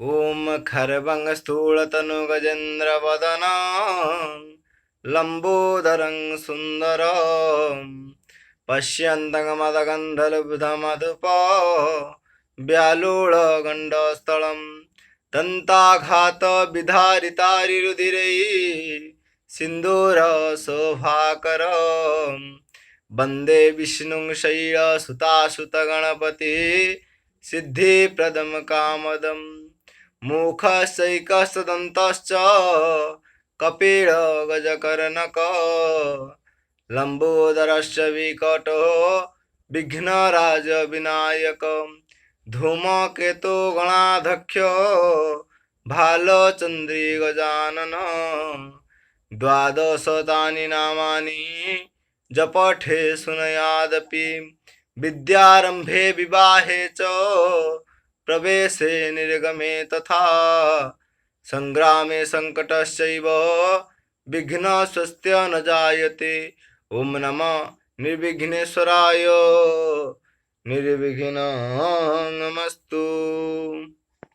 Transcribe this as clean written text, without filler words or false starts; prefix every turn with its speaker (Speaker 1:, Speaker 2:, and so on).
Speaker 1: ॐ खर्वं स्थूलतनुगजेन्द्रवदनं लम्बोदरं सुन्दरं पश्यन्तं मदगन्धलब्धमधुप व्यालोळगण्डस्थलं दन्ताघातविधारितारिरुधिरैः सिन्दूरशोभाकरं वन्दे विष्णुं शैलसुतासुतगणपति सिद्धिप्रदं कामदम् मुखस्यैकस्तदन्तश्च कपिलगजकर्णक लम्बोदरश्च विकटो विघ्नराजविनायक धूमकेतुगणाध्यक्ष भालचन्द्रिगजानन द्वादशतानि नामानि जपठे सुनयादपि विद्यारम्भे विवाहे च प्रवेशे निर्गमे तथा संग्रामे संकटस्यैव विघ्नस्वस्य न जायते। ओम नमः निर्विघ्नेश्वराय निर्विघ्नमस्तु।